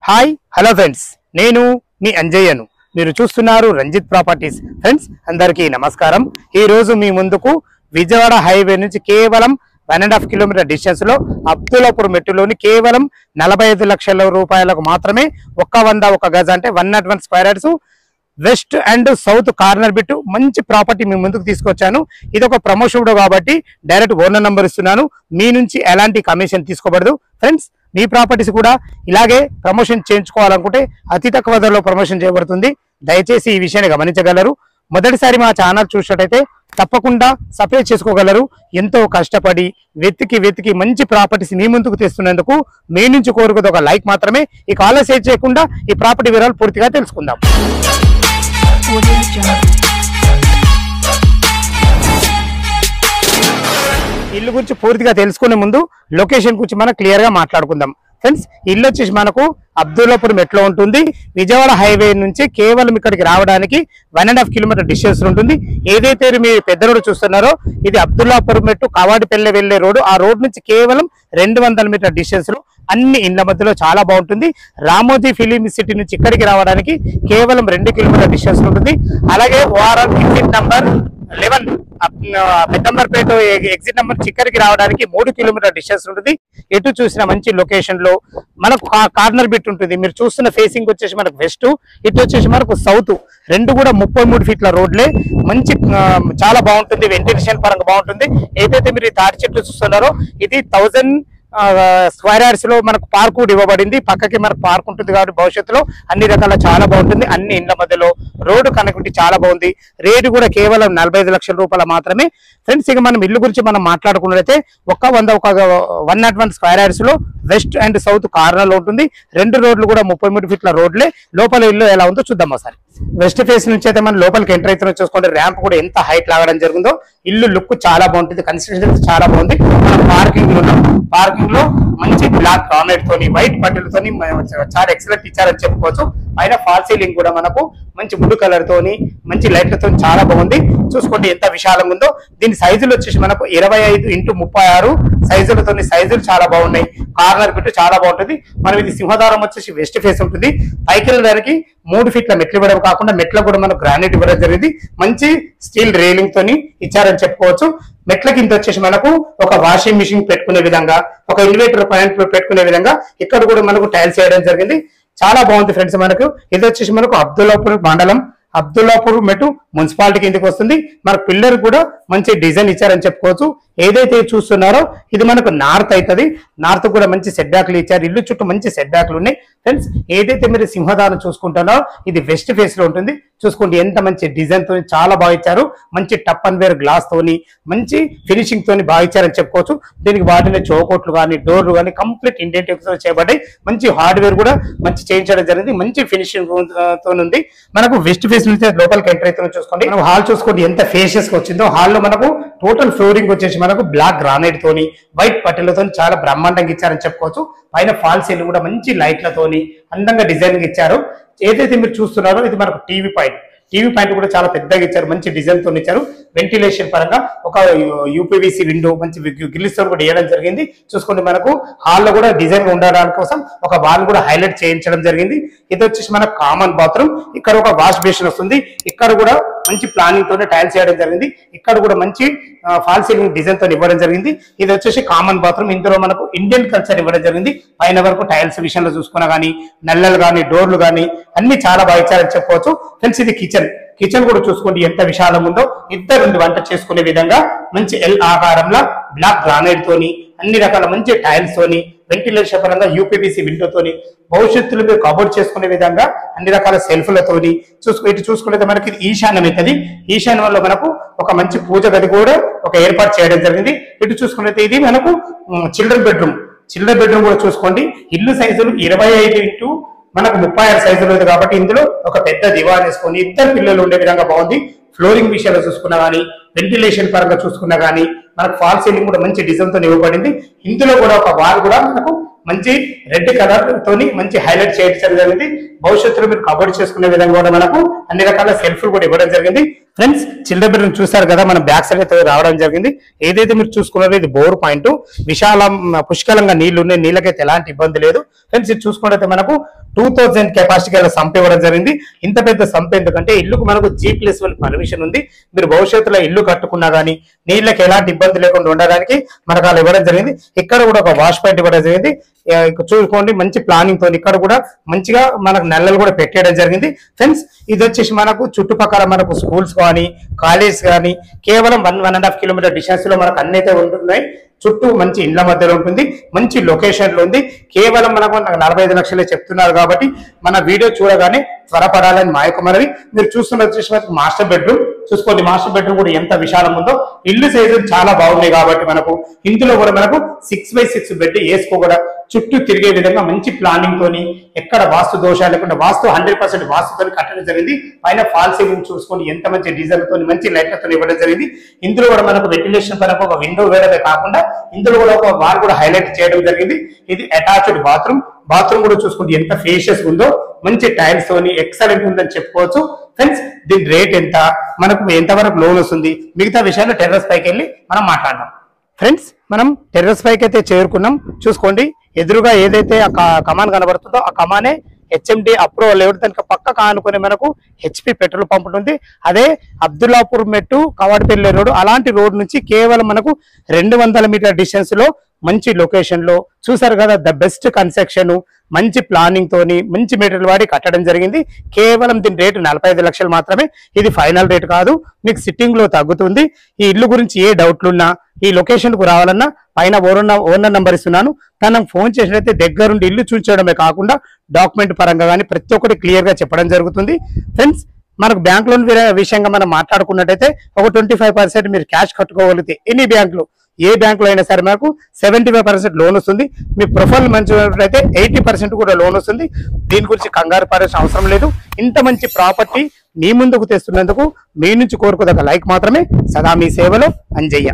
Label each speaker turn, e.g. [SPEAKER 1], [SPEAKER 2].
[SPEAKER 1] Hi hello friends, నేను మీ అంజయ్యను. మీరు చూస్తున్నారు రంజిత్ ప్రాపర్టీస్. ఫ్రెండ్స్ అందరికీ నమస్కారం. ఈ రోజు మీ ముందుకు విజయవాడ హైవే నుంచి కేవలం 1.5 కిలోమీటర్ డిస్టెన్స్ లో అబ్దుల్లాపూర్ మెట్టులోని కేవలం 45 లక్షల రూపాయలకు మాత్రమే 101 గజ అంటే 101 square yards west and south corner bit మంచి ప్రాపర్టీ మీ ముందుకు తీసుకొచ్చాను. ఇది ఒక ప్రమోషన్ కాబట్టి డైరెక్ట్ ఓనర్ నంబర్ ఇస్తున్నాను. మీ నుంచి ఎలాంటి కమిషన్ తీసుకోబడదు. ఫ్రెండ్స్, మీ ప్రాపర్టీస్ కూడా ఇలాగే ప్రమోషన్ చేయించుకోవాలనుకుంటే అతి తక్కువ ధరలో ప్రమోషన్ చేయబడుతుంది. దయచేసి ఈ విషయాన్ని గమనించగలరు. మొదటిసారి మా ఛానల్ చూసినట్టయితే తప్పకుండా సబ్స్క్రైబ్ చేసుకోగలరు. ఎంతో కష్టపడి వెతికి మంచి ప్రాపర్టీస్ మీ ముందుకు తెస్తున్నందుకు మీ నుంచి కోరుకుది ఒక లైక్ మాత్రమే. ఈ కాల్ సేవ్ చేయకుండా ఈ ప్రాపర్టీ వివరాలు పూర్తిగా తెలుసుకుందాం. ఇల్లు గురించి పూర్తిగా తెలుసుకునే ముందు లొకేషన్ గురించి మనం క్లియర్ గా మాట్లాడుకుందాం. ఫ్రెండ్స్, ఇల్లు వచ్చేసి మనకు అబ్దుల్లాపూర్ మెట్లో ఉంటుంది. విజయవాడ హైవే నుంచి కేవలం ఇక్కడికి రావడానికి 1.5 కిలోమీటర్ డిస్టెన్స్ ఉంటుంది. ఏదైతే మీరు పెద్ద రోడ్డు చూస్తున్నారో ఇది అబ్దుల్లాపూర్ మెట్టు కావాడిపల్లె వెళ్లే రోడ్డు. ఆ రోడ్ నుంచి కేవలం 200 మీటర్ డిస్టెన్స్ లో అన్ని ఇండ్ల మధ్యలో చాలా బాగుంటుంది. రామోజీ ఫిలిం సిటీ నుంచి ఇక్కడికి రావడానికి కేవలం 2 కిలోమీటర్ డిస్టెన్స్ ఉంటుంది. అలాగే వారం exit number 11 Peddamberpet exit number చిక్కరికి రావడానికి 3 కిలోమీటర్ డిస్టెన్స్ ఉంటుంది. ఎటు చూసిన మంచి లొకేషన్ లో మనకు కార్నర్ బిట్ ఉంటుంది. మీరు చూస్తున్న ఫేసింగ్ వచ్చేసి మనకు వెస్ట్, ఇటు వచ్చేసి మనకు సౌత్. రెండు కూడా 33 ఫీట్ల రోడ్లే. మంచి చాలా బాగుంటుంది. వెంటిలేషన్ పరంగా బాగుంటుంది. ఏదైతే మీరు ఈ తాటి చెట్లు చూస్తున్నారో ఇది 1000 స్క్వేర్ యార్డ్స్ లో మనకు పార్క్ కూడా ఇవ్వబడింది. పక్కకి మనకు పార్క్ ఉంటుంది కాబట్టి భవిష్యత్తులో అన్ని రకాల చాలా బాగుంటుంది. అన్ని ఇండ్ల మధ్యలో రోడ్డు కనెక్టివిటీ చాలా బాగుంది. రేటు కూడా కేవలం 45 లక్షల రూపాయలు మాత్రమే. ఫ్రెండ్స్, ఇక మనం ఇల్లు గురించి మనం మాట్లాడుకున్నట్లయితే 101 స్క్వేర్ యార్డ్స్ లో వెస్ట్ అండ్ సౌత్ కార్నర్ లో ఉంటుంది. రెండు రోడ్లు కూడా 33 ఫీట్ల రోడ్లే. లోపల ఇల్లు ఎలా ఉందో చూద్దాం ఒకసారి. వెస్ట్ ఫేస్ నుంచి అయితే మనం లోపలికి ఎంటర్ అవుతున్నా చూసుకోండి. ర్యాంప్ కూడా ఎంత హైట్ లాగడం జరిగిందో. ఇల్లు లుక్ చాలా బాగుంటుంది. కన్స్ట్రక్షన్ చాలా బాగుంది. మనం పార్కింగ్ లో ఉన్నాం. పార్కింగ్ లో మంచి బ్లాక్ గ్రానైట్ తోని వైట్ పట్టెలతోని చాలా ఎక్సలెంట్ ఇచ్చారని చెప్పుకోవచ్చు. పైన ఫాల్ సీలింగ్ కూడా మనకు మంచి బ్లూ కలర్ తోని మంచి లైట్లతో చాలా బాగుంది. చూసుకోండి ఎంత విశాలంగా ఉందో. దీని సైజులు వచ్చేసి మనకు 25x36 సైజులతో సైజులు చాలా బాగున్నాయి. కార్నర్ బిట్ చాలా బాగుంటుంది. మనం ఇది సింహద్వారం వచ్చేసి వెస్ట్ ఫేస్ ఉంటుంది. పైకి వెళ్ళడానికి 3 ఫీట్ల మెట్లు ఇవ్వడం కాకుండా మెట్ల కూడా మనకు గ్రానైట్ ఇవ్వడం జరిగింది. మంచి స్టీల్ రైలింగ్ తోని ఇచ్చారని చెప్పుకోవచ్చు. మెట్ల కింద వచ్చేసి మనకు ఒక వాషింగ్ మిషన్ పెట్టుకునే విధంగా, ఒక ఇన్వర్టర్ పాయింట్ పెట్టుకునే విధంగా ఇక్కడ కూడా మనకు టైల్స్ వేయడం జరిగింది. చాలా బాగుంది ఫ్రెండ్స్. మనకు ఇది వచ్చేసి మనకు అబ్దుల్లాపూర్ మండలం, అబ్దుల్లాపూర్ మెట్టు మున్సిపాలిటీ కిందకి వస్తుంది. మనకు పిల్లర్ కూడా మంచి డిజైన్ ఇచ్చారని చెప్పుకోవచ్చు. ఏదైతే చూస్తున్నారో ఇది మనకు నార్త్ అవుతుంది. నార్త్ కూడా మంచి సెట్ బ్యాక్లు ఇచ్చారు. ఇల్లు చుట్టూ మంచి సెట్ బ్యాక్లు ఉన్నాయి. ఫ్రెండ్స్, ఏదైతే మీరు సింహద్వారం చూసుకుంటారో ఇది వెస్ట్ ఫేస్ లో ఉంటుంది. చూసుకోండి ఎంత మంచి డిజైన్ తోని చాలా బాగా ఇచ్చారు. మంచి టప్ అండ్ వేర్ గ్లాస్ తోని మంచి ఫినిషింగ్ తోని బాగా ఇచ్చారని చెప్పుకోవచ్చు. దీనికి వాటిని చౌకోట్లు కానీ డోర్లు కానీ కంప్లీట్ ఇండియన్ చేయబడ్డాయి. మంచి హార్డ్వేర్ కూడా మంచి చేయించడం జరిగింది. మంచి ఫినిషింగ్ తో ఉంది. మనకు వెస్ట్ ఫేస్ నుంచి లోపలికి ఎంటర్ అవుతున్నా చూసుకోండి. మనం హాల్ చూసుకోండి ఎంత ఫేషియస్ గా వచ్చిందో. హాల్ లో మనకు టోటల్ ఫ్లోరింగ్ వచ్చేసి మనకు బ్లాక్ గ్రానైట్ తోని వైట్ పట్టెలతో చాలా బ్రహ్మాండంగా ఇచ్చారని చెప్పుకోవచ్చు. పైన ఫాల్ సీలింగ్ కూడా మంచి లైట్లతోని అందంగా డిజైన్ ఇచ్చారు. ఏదైతే మీరు చూస్తున్నారో ఇది మనకు టీవీ పాయింట్ కూడా చాలా పెద్దగా ఇచ్చారు. మంచి డిజైన్ తో ఇచ్చారు. వెంటిలేషన్ పరంగా ఒక యూపీవీసీ విండో మంచి గ్రిల్స్ తో కూడా వేయడం జరిగింది. చూసుకోండి మనకు హాల్లో కూడా డిజైన్ ఉండడానికి కోసం ఒక వాల్ కూడా హైలైట్ చేయించడం జరిగింది. ఇది వచ్చేసి మనకు కామన్ బాత్రూమ్. ఇక్కడ ఒక వాష్ బేసిన్ వస్తుంది. ఇక్కడ కూడా మంచి ప్లానింగ్ తోనే టైల్స్ వేయడం జరిగింది. ఇక్కడ కూడా మంచి ఫాల్ సీలింగ్ డిజైన్ తో ఇవ్వడం జరిగింది. ఇది వచ్చేసి కామన్ బాత్రూమ్. ఇందులో మనకు ఇండియన్ కల్చర్ ఇవ్వడం జరిగింది. పైన వరకు టైల్స్ విషయంలో చూసుకున్నా గానీ నల్లలు కానీ డోర్లు కానీ అన్ని చాలా బాగా ఇచ్చారని చెప్పుకోవచ్చు. ఫ్రెండ్స్, ఇది కిచెన్ కూడా చూసుకోండి ఎంత విశాలంగా ఉందో. ఇద్దరు వంట చేసుకునే విధంగా మంచి ఎల్ ఆకారంలో బ్లాక్ గ్రానైట్ తోని అన్ని రకాల మంచి టైల్స్ తోని వెంటిలేషన్ పరంగా యూపీవీసీ విండోతోని భవిష్యత్తులో మీరు కబోర్డ్ చేసుకునే విధంగా అన్ని రకాల సెల్ఫ్లతోని ఇటు చూసుకుంటే మనకి ఈశాన్యం అవుతుంది. ఈశాన్యంలో మనకు ఒక మంచి పూజ గది కూడా ఒక ఏర్పాటు చేయడం జరిగింది. ఇటు చూసుకున్నట్టు ఇది మనకు చిల్డ్రన్ బెడ్రూమ్ కూడా చూసుకోండి. ఇల్లు సైజులు 25x మనకు 36 సైజులు ఉంది కాబట్టి ఇందులో ఒక పెద్ద దివాన్ వేసుకొని ఇద్దరు పిల్లలు ఉండే విధంగా బాగుంది. ఫ్లోరింగ్ విషయాల్లో చూసుకున్నా గానీ వెంటిలేషన్ పరంగా చూసుకున్నా గానీ మనకు ఫాల్ సీలింగ్ కూడా మంచి డిజైన్ తో ఇవ్వబడింది. ఇందులో కూడా ఒక వాల్ కూడా మనకు మంచి రెడ్ కలర్ తోని మంచి హైలైట్ చేయడం జరిగింది. భవిష్యత్తులో మీరు కబోర్డ్ చేసుకునే విధంగా కూడా మనకు అన్ని రకాల సెల్ఫ్లు కూడా ఇవ్వడం జరిగింది. ఫ్రెండ్స్, చిల్డ్రన్ బెడ్రూమ్ చూసారు కదా, మన బ్యాక్ సైడ్ అయితే రావడం జరిగింది. ఏదైతే మీరు చూసుకున్నారో ఇది బోర్ పాయింట్. విశాలం పుష్కలంగా నీళ్లు ఉన్నాయి. నీళ్ళకైతే ఎలాంటి ఇబ్బంది లేదు. ఫ్రెండ్స్, ఇది చూసుకుంటే మనకు 2000 కెపాసిటీ గల సంప్ ఇవ్వడం జరిగింది. ఇంత పెద్ద సంప్ ఎందుకంటే ఇల్లుకు మనకు G+1 పర్మిషన్ ఉంది. మీరు భవిష్యత్తులో ఇల్లు కట్టుకున్నా గానీ నీళ్ళకి ఎలాంటి ఇబ్బంది లేకుండా ఉండడానికి మనకు అలా ఇవ్వడం జరిగింది. ఇక్కడ కూడా ఒక వాష్ పాయింట్ ఇవ్వడం జరిగింది. చూసుకోండి మంచి ప్లానింగ్ తో ఇక్కడ కూడా మంచిగా మనకు నల్లలు కూడా పెట్టేయడం జరిగింది. ఫ్రెండ్స్ ఇది వచ్చేసి మనకు చుట్టుపక్కల మనకు స్కూల్స్ కానీ కాలేజ్ కానీ కేవలం 1.5 కిలోమీటర్ డిస్టెన్స్ లో మనకు అన్ని అయితే ఉంటున్నాయి. చుట్టూ మంచి ఇండ్ల మధ్యలో ఉంటుంది, మంచి లొకేషన్ లో ఉంది. కేవలం మనకు 45 లక్షలే చెప్తున్నారు కాబట్టి మన వీడియో చూడగానే త్వరపడాలని మా యొక్క మనవి. మీరు చూస్తున్న వచ్చేసి మాస్టర్ బెడ్రూమ్ చూసుకోండి. మాస్టర్ బెడ్రూమ్ కూడా ఎంత విశాలం ఉందో, ఇల్లు సైజు చాలా బాగున్నాయి కాబట్టి మనకు ఇందులో కూడా మనకు 6x6 బెడ్ వేసుకో చుట్టూ తిరిగే విధంగా మంచి ప్లానింగ్ తోని ఎక్కడ వాస్తు దోషాలు లేకుండా వాస్తు 100% వాస్తుతో కట్టడం జరిగింది. పైన ఫాల్ సీలింగ్ చూసుకొని ఎంత మంచి డిజైన్ తోని మంచి లైట్లతో ఇవ్వడం జరిగింది. ఇందులో కూడా మనకు వెంటిలేషన్ పరంగా ఒక విండో వేయడమే కాకుండా ఇందులో కూడా ఒక వాల్ కూడా హైలైట్ చేయడం జరిగింది. ఇది అటాచ్డ్ బాత్రూమ్. బాత్రూమ్ కూడా చూసుకుంటే ఎంత ఫేషియస్ ఉందో, మంచి టైల్స్ తోని ఎక్సలెంట్ ఉందని చెప్పుకోవచ్చు. ఫ్రెండ్స్ దీని రేట్ ఎంత, మనకు ఎంతవరకు లోన్ వస్తుంది, మిగతా విషయాలు టెర్రస్ పైకి వెళ్ళి మనం మాట్లాడదాం. ఫ్రెండ్స్ మనం టెర్రస్ పైకి అయితే చేరుకున్నాం. చూసుకోండి ఎదురుగా ఏదైతే ఆ కమాన్ కనబడుతుందో ఆ కమానే హెచ్ఎండి అప్రూవల్ ఎవరు దానికి పక్క కానుకొని మనకు హెచ్పి పెట్రోల్ పంప్ ఉంటుంది. అదే అబ్దుల్లాపూర్ మెట్టు కవాడిపల్లి రోడ్ అలాంటి రోడ్ నుంచి కేవలం మనకు 200 మీటర్ డిస్టెన్స్ లో మంచి లొకేషన్ లో చూసారు కదా. ద బెస్ట్ కన్స్ట్రక్షన్, మంచి ప్లానింగ్ తోని మంచి మెటీరియల్ వాడి కట్టడం జరిగింది. కేవలం దీని రేటు 45 లక్షలు మాత్రమే. ఇది ఫైనల్ రేట్ కాదు, మీకు సిట్టింగ్ లో తగ్గుతుంది. ఈ ఇల్లు గురించి ఏ డౌట్లున్నా ఈ లొకేషన్ కు రావాలన్నా పైన ఓనర్ నంబర్ ఇస్తున్నాను, తనకు ఫోన్ చేసినట్లయితే దగ్గరుండి ఇల్లు చూపించడమే కాకుండా డాక్యుమెంట్ పరంగా కానీ ప్రతి ఒక్కటి క్లియర్ గా చెప్పడం జరుగుతుంది. ఫ్రెండ్స్ మనకు బ్యాంక్ లోన్ విషయంగా మనం మాట్లాడుకున్నట్టయితే ఒక 25% మీరు క్యాష్ కట్టుకోగలిగితే ఎనీ బ్యాంకులు ఏ బ్యాంకులో అయినా సరే మనకు 75% లోన్ వస్తుంది. మీ ప్రొఫైల్ మంచిగా 80% కూడా లోన్ వస్తుంది. దీని గురించి కంగారు పడాల్సిన అవసరం లేదు. ఇంత మంచి ప్రాపర్టీ మీ ముందుకు తెస్తున్నందుకు మీ నుంచి కోరుకోదగ్గ లైక్ మాత్రమే. సదా మీ సేవలో అంజయ్య.